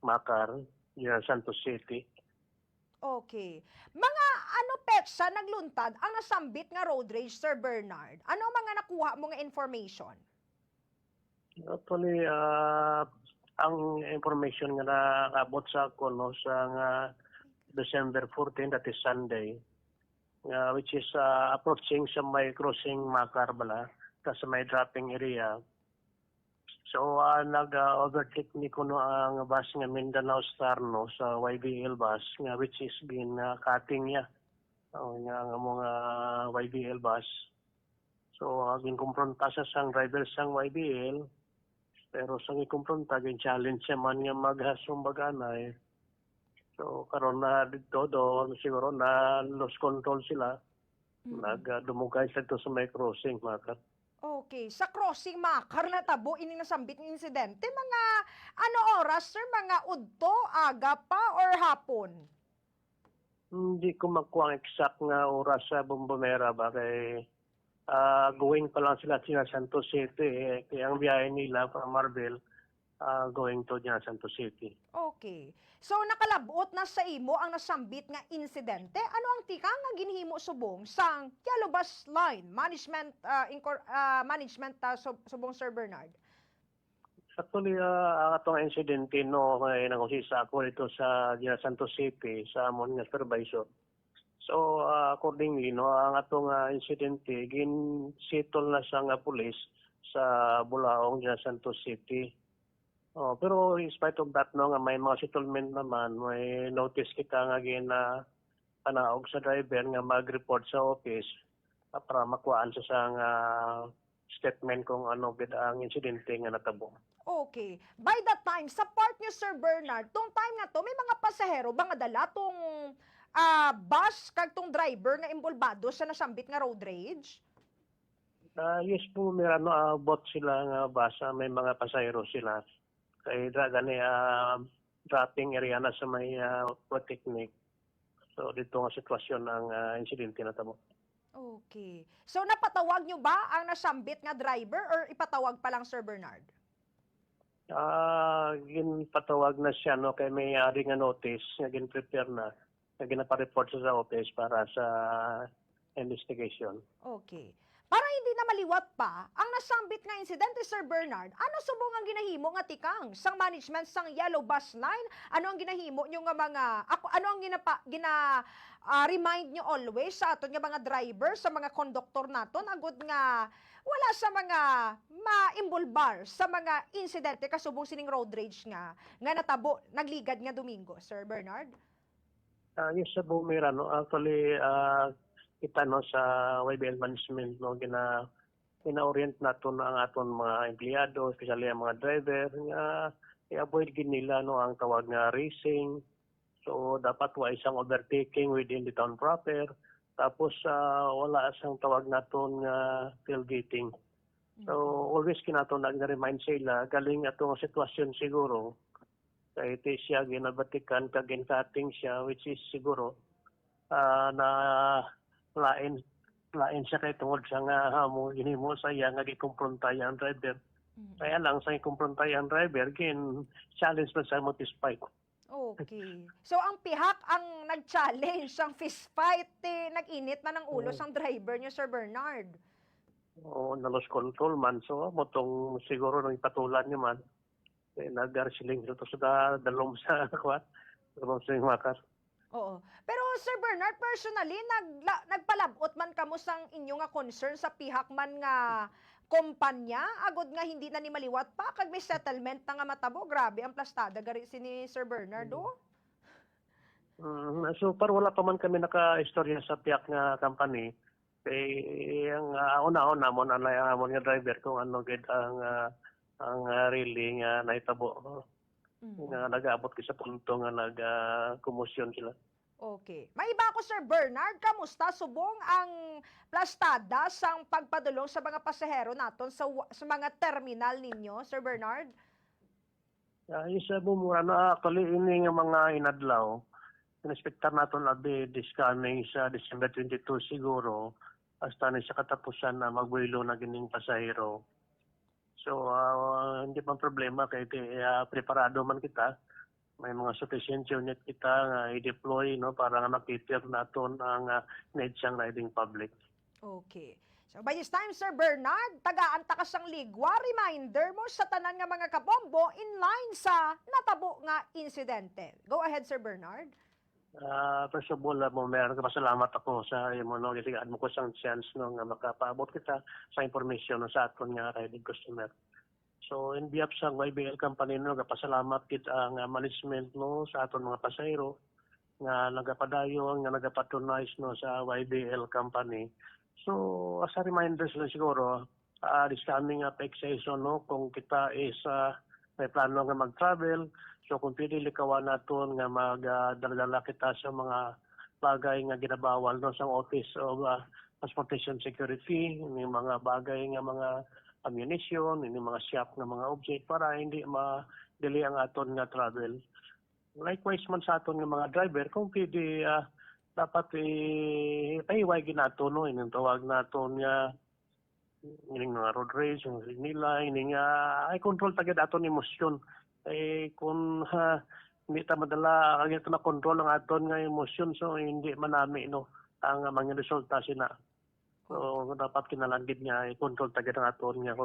Makar, Santos City. Okay. Mga ano petsa nagluntad ang nasambit nga road rage, Sir Bernard? Ano ang mga nakuha mo nga information? Actually, ang information nga nakabot sa ako no, sa December 14, that is Sunday, which is approaching sa may crossing Makar bala, sa may dropping area. So, nag-overtake ni kuno ang bus nga Mindanao Star no, sa YBL bus, nga which is been cutting niya. Nga ang mga YBL bus. So, ginkumpronta sa sang driver sang YBL, pero sang ikumpronta, gin-challenge siya man nga maghasong baganay. So, karon na dito doon, siguro na lost control sila. Nagdumugay sa ito sa may crossing, Makar. Okay, sa crossing Makar na tabo ini nasambit ng insidente, mga ano oras, sir? Mga udto, aga pa or hapon? Hindi ko makuha ang exact nga oras sa Bombomera ba kay going pa lang sila sa Santos City. Kaya ang biyahe nila from Marbel going to Santos City. Okay. So nakalabot na sa imo ang nasambit nga insidente. Ano ang tika nga ginhimo subong sang Yellow Bus Line Management subong Sir Bernard? Actually, ang atong insidente no, kay nangusisa ako dito sa Santos City sa amon nga supervisor. So, accordingly, no, ang atong insidente, gin-settle na sa nga pulis sa Bulaong, Santos City. Pero in spite of that, no, nga may mga settlement naman, may notice kita nga panaog sa driver nga mag-report sa office para makuhaan sa sang statement kung ano gid ang insidente nga natabo. Okay. By that time, sa part niyo, Sir Bernard, tong time na to, may mga pasahero ba nga dala tong bus kag tong driver nga imbolbado sa nasambit nga road rage? Yes po, may bot sila nga basa, may mga pasahero sila. Kay gani dropping area na sa may Polytechnic. So dito nga sitwasyon ang insidente na tamo. Okay. So napatawag nyo ba ang nasambit nga driver or ipatawag pa lang, Sir Bernard? Ginpatawag na siya no kay may ari nga notice nga gin-prepare na ginapareport sa office para sa investigation. Okay. Para hindi na maliwat pa, ang nasambit nga insidente, Sir Bernard, ano subong ang ginahimo nga tikang sang management sang Yellow Bus Line? Ano ang ginahimo nyo nga ano ang remind nyo always sa aton nga mga driver, sa mga konduktor naton, agud nga wala sa mga maimbulbar sa mga insidente kasubong sining road rage nga natabo, nagligad nga Domingo, Sir Bernard? Yes, sa Bumira, no, actually, kita no sa YBL management no gina-orient nato na ang aton mga empleyado, especially ang mga driver nga i-avoid gid nila no ang tawag nga racing. So dapat wa isang overtaking within the town proper. Tapos wala isang tawag naton nga tailgating. So always kinato nag-remind sila galing atong sitwasyon siguro kay siya ginabatikan kag cutting siya which is siguro na lain siya kay tungod sa nga hamo ginhimo sa iya nga gikumpronta ang driver. Kaya lang sa ikumpronta ang driver challenge man sa motispike. Okay. So ang pihak ang nag-challenge, ang fist fight, nag-init man ang ulo sang driver niyo, Sir Bernard. Oo, na-lost control man. So, motong siguro nang ipatulan niyo man. Nag-wrestling ito sa dalom sa kwat. Dalom sa Makar. Oo. Pero Sir Bernard, personally, nagpalabot man kamo sang inyo nga concern sa pihak man nga kumpanya, agod nga hindi na ni maliwat pa, kag may settlement na nga matabo, grabe ang plastada gari si ni Sir Bernard, oh. So, par wala pa man kami naka-istorya sa piyak nga company. Ang una-una mo na nga driver kung ano gid ang really nga naitabo. Nga nag-aabot sa punto nga nag-kumusyon sila. Okay. Maiba ko, Sir Bernard, kamusta subong ang plastada sang pagpadulong sa mga pasahero naton sa mga terminal ninyo, Sir Bernard? Isa bumura na actually ini nga mga inadlaw. Inspektar naton abi this coming sa December 22 siguro hasta na sa katapusan na magbuilo na gining pasahero. So hindi pa problema kay preparado man kita may mga sufficient unit kita nga i-deploy no para nga makipir naton ang needs sang riding public. Okay. So by this time, Sir Bernard, tagaan ta ka sang ligwa, reminder mo sa tanan nga mga kabombo in line sa natabo nga insidente. Go ahead, Sir Bernard. First of all, meron ka pasalamat ako sa imo no kasi mo ko sang chance no nga makapaabot kita sa information no, sa aton nga riding customer. So in behalf sa YBL company no kapasalamat kita ang management no sa aton mga pasahero nga nagapadayon nga nagapatronize no sa YBL company. So as a reminder lang siguro this coming peak season no kung kita is may plano nga mag-travel. So kung pinilikawan naton nga magdala kita sa mga bagay nga ginabawal no sa Office of Transportation Security, ini mga bagay nga mga ammunition, ini mga shop nga mga object para hindi ma-delay ang aton nga travel. Likewise man sa aton nga mga driver, kung pwede dapat ipahiwagin naton no, ining tawag naton nga ining mga road rage, yung nila, ining ay control tagad aton emosyon. Kung hindi ta madala ang ito na control ang aton nga emosyon, so hindi manami no ang mga resulta sina. So dapat kinalangit niya i-control tagad ang aton nga